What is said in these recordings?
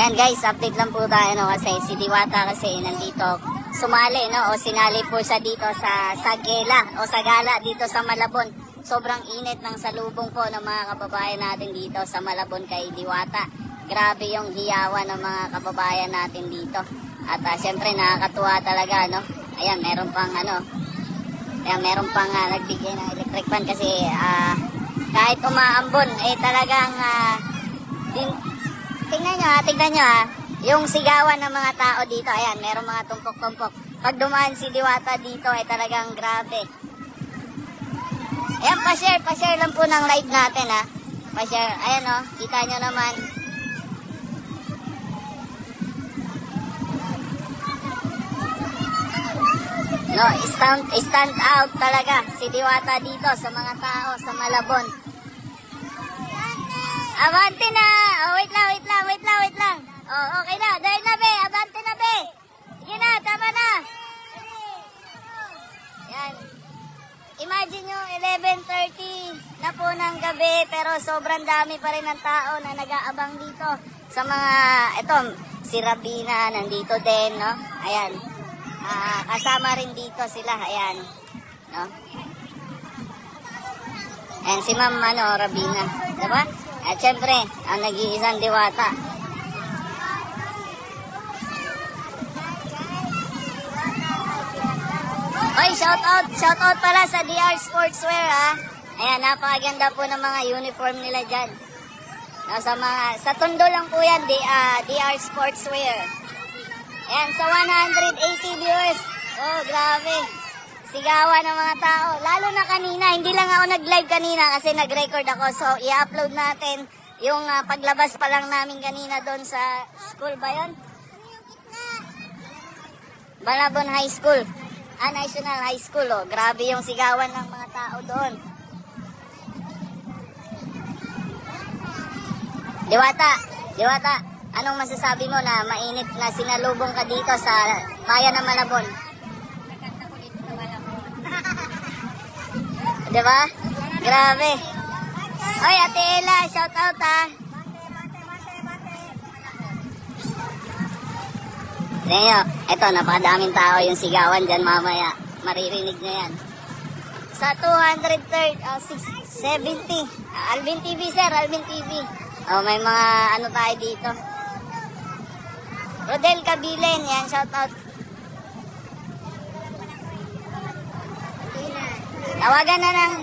Ayan guys, update lang po tayo no, kasi si Diwata kasi nandito sumali no, o sinali po siya dito sa Sagela o Sagala dito sa Malabon. Sobrang init ng salubong po ng mga kababayan natin dito sa Malabon kay Diwata. Grabe yung hiyawan ng mga kababayan natin dito. At syempre nakakatuwa talaga no. Ayan, meron pang nagbigay ng electric fan kasi kahit umaambon talagang tingnan nyo yung sigawan ng mga tao dito. Ayan, meron mga tumpok-tumpok. Pag dumaan si Diwata dito ay talagang grabe. Ayan, pa-share lang po ng live natin pa-share. Ayan kita nyo naman. No, stand out talaga si Diwata dito sa mga tao sa Malabon. Abante na! Oh, wait lang. Oh, okay na. Dahil na, be. Abante na, be. Sige na, tama na. Yan. Imagine nyo, 11:30 na po ng gabi, pero sobrang dami pa rin ng tao na nag-aabang dito. Sa mga, si Rabina, nandito din, no? Ayan. Kasama rin dito sila, ayan. No? Ayan, si Ma'am, Rabina. Diba? At syempre, ang nag-iisang Diwata. Oy, shout out pala sa DR Sportswear Ayan, napakaganda po ng mga uniform nila dyan. No, sa Tondo lang po yan, DR Sportswear. Ayan, sa 180 viewers. Oh, grabe. Sigawan ng mga tao. Lalo na kanina, hindi lang ako nag-live kanina kasi nag-record ako. So, i-upload natin yung paglabas pa lang namin kanina doon sa school ba yun? Malabon High School. National High School. Oh. Grabe yung sigawan ng mga tao doon. Diwata, anong masasabi mo na mainit na sinalubong ka dito sa bayan ng Malabon? Diba? Grabe. Oy, Ate Ella, shout out Ito, napakadaming tao yung sigawan dyan mamaya. Maririnig nyo yan. Sa 270. Alvin TV, sir. Alvin TV. Oh, may mga tayo dito. Rodel Cabilen, yan, shout out. Tawagan na lang.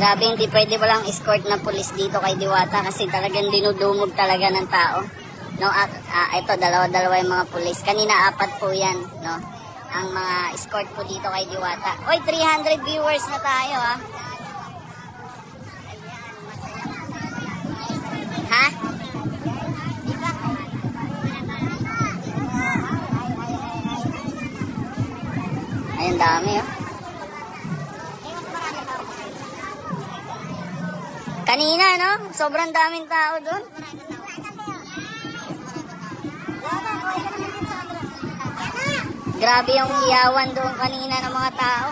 Grabe, hindi pwede walang escort na pulis dito kay Diwata kasi talagang dinudumog talaga ng tao. No, ito, dalawa yung mga pulis. Kanina 4 po yan, no? Ang mga escort po dito kay Diwata. Oy, 300 viewers na tayo, Ha? Ayun, dami, Kanina, no? Sobrang daming tao doon. Grabe yung iyawan doon kanina ng mga tao.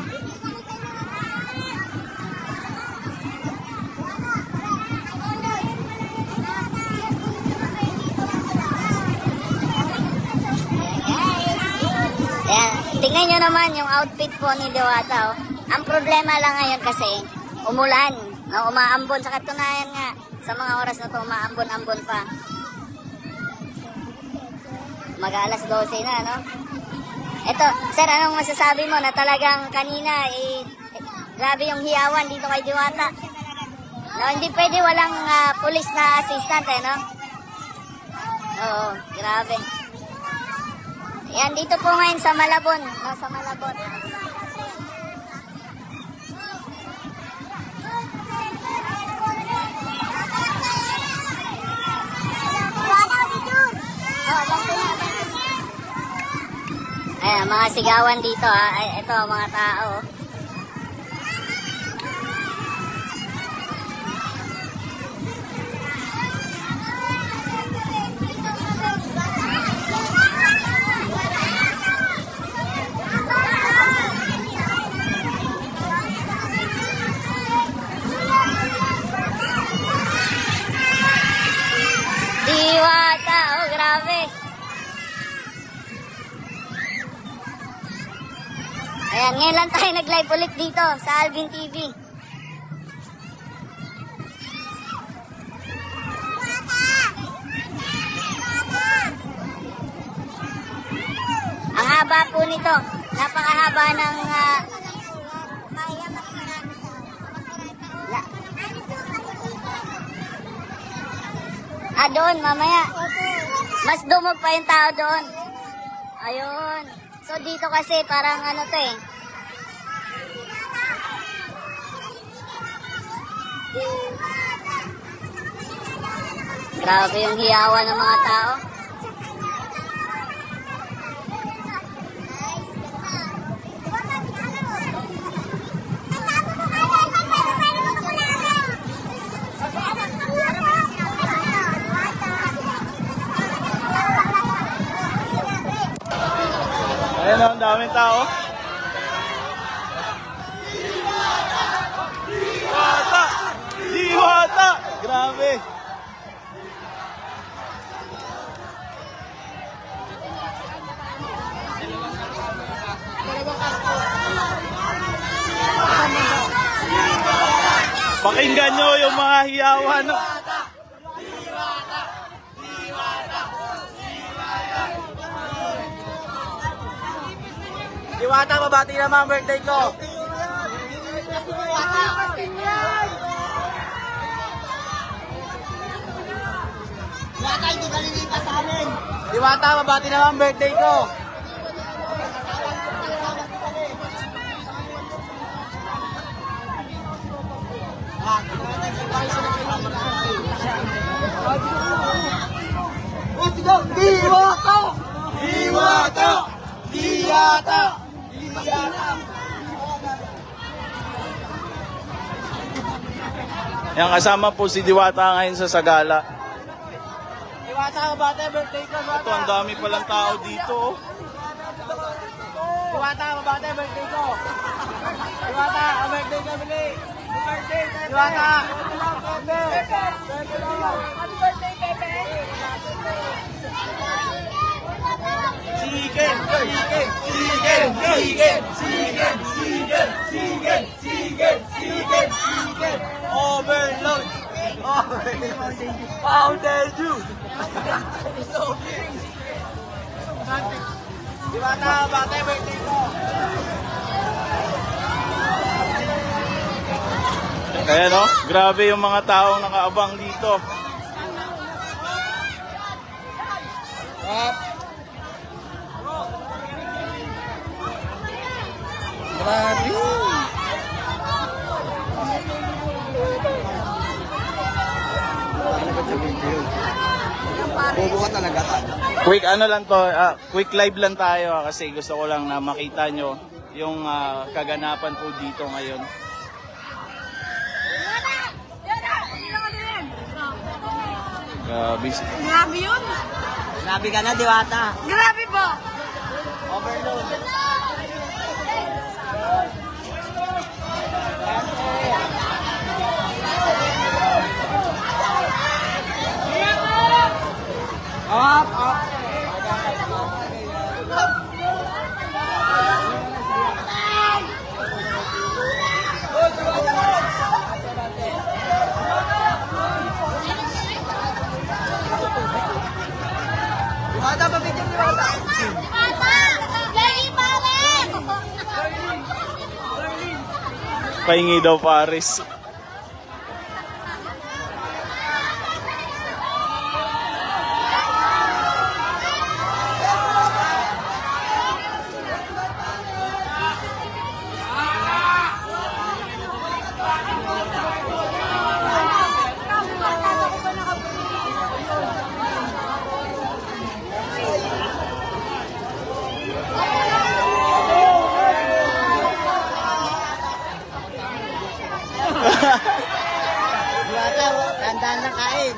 Ayan, tingnan nyo naman yung outfit po ni Diwata. Ang problema lang ngayon kasi, umulan. No, umaambon. Sa katunayan nga, sa mga oras na to umaambon-ambon pa. Mag-alas 12 na, no? Ito, sir, anong masasabi mo na talagang kanina, grabe yung hiyawan dito kay Diwata? No, hindi pwede walang pulis na assistant, no? Oo, grabe. Yan, dito po ngayon sa Malabon. No, sa Malabon. Ayan, mga sigawan dito ito mga tao. Ayan, ngayon lang tayo nag-live ulit dito sa Alvin TV. Ang haba po nito. Napakahaba ng... doon, mamaya. Mas dumog pa yung tao doon. Ayun. So, dito kasi parang ano to eh. Grabe yung hiyawan ng mga tao. Ayan o, ang daming tao. Diwata! Diwata! Grabe! Pakinggan nyo yung mga hiyawan. Diwata, mabati naman ang birthday ko. Diwata, hindi ka lilipas sa amin. Diwata, mabati naman ang birthday ko. Diwata! Diwata! Diwata! Yan, kasama po si Diwata ngayon sa Sagala. Diwata, mabati ang birthday ko. Ito, ang dami palang tao dito. Oh. Diwata, mabati ang birthday ko. Diwata, ang birthday ko, bili. Diwata! Happy birthday, Pepe! Sige! Sige! Sige! Sige! Sige! Sige! Sige! Sige! Sige! Sige! Overload! Overload! Powder juice! Diwata, bata yung birthday ko! Kaya no, grabe yung mga taong nakaabang dito. Grabe! Bobo ka talaga. Quick ano lang to, quick live lang tayo kasi gusto ko lang na makita nyo yung kaganapan po dito ngayon. Grabe. Grabe yun. Grabe ka na, Diwata. Grabe po. Overload. Up, up. Diwata, pabigyan Diwata. Pahingi daw Paris. Diwata, tandaan lang kain.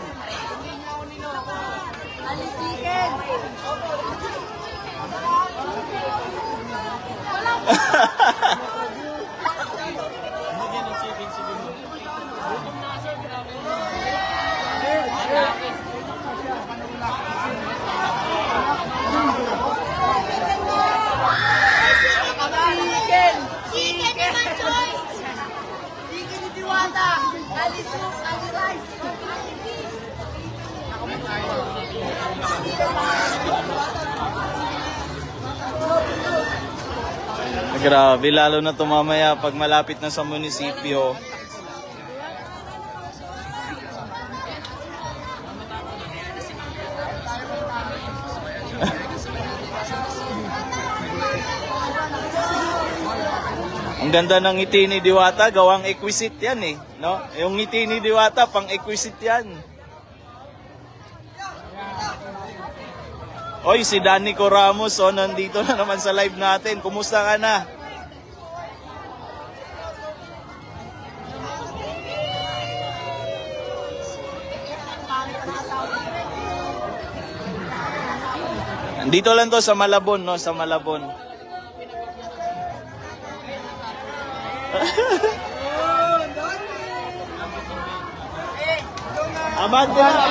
Alisikin. Chicken! Grabe, lalo na tumamaya pag malapit na sa munisipyo. Ang ganda ng ngiti ni Diwata, gawang exquisite yan eh. No? Yung ngiti ni Diwata, pang exquisite yan. Oy, si Danico Ramos, oh, nandito na naman sa live natin. Kumusta ka na? Nandito lang to sa Malabon, no? Sa Malabon. Amante na.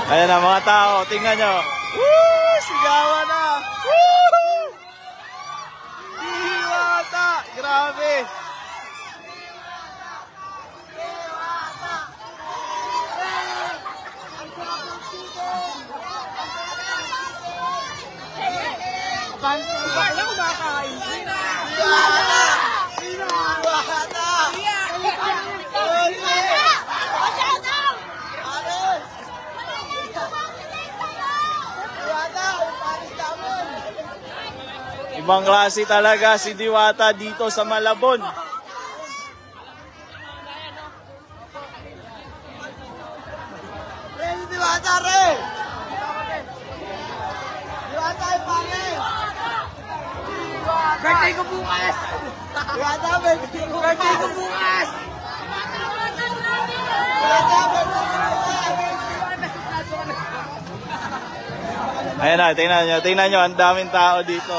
Ayan na mga tao, tingnan nyo. Woo! Sigawan na! Woo! Diwata! Grabe! Ibang klase talaga si Diwata dito sa Malabon. Diwata re! Diwata ay pangit! Birthday ko bukas! Diwata, birthday ko bukas! Diwata, birthday ko bukas! Ayan na, tingnan nyo, ang daming tao dito.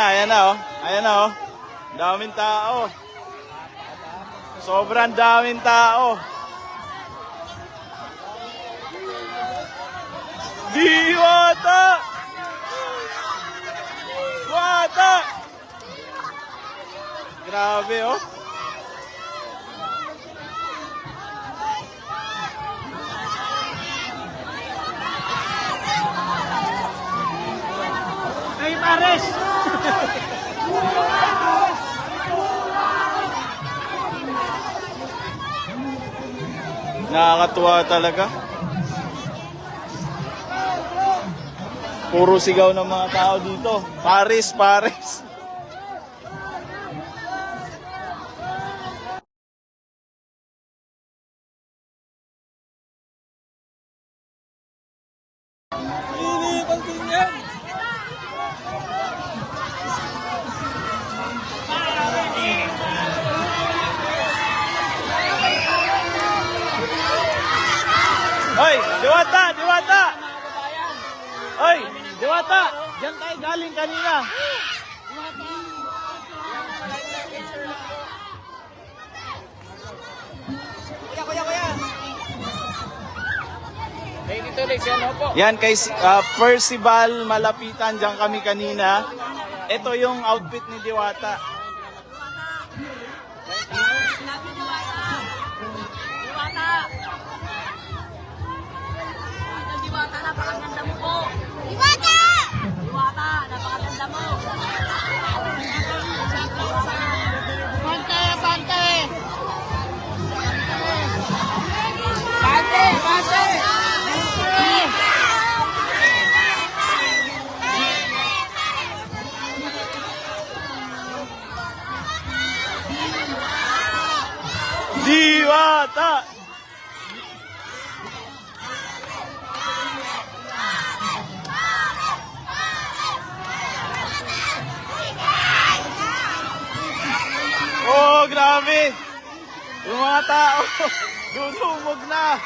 Ayan na, oh. Ayan na, oh. Daming tao. Sobrang daming tao. Diwata! Diwata! Grabe, oh. Ay, Pares! Nakakatuwa talaga. Puro sigaw ng mga tao dito. Paris, Paris. Hoy, Diwata, Diwata! Hoy, Diwata! Diyan tayo galing kanina. Kuya! Hey, dito ulit siya, no po? Yan kay Percival Malapitan, diyan kami kanina. Ito yung outfit ni Diwata. Diwata, napakaganda mo po. Diwata! Diwata, napakaganda mo. Bante! Diwata! Oh, grabe! Yung mga tao, dudumog na.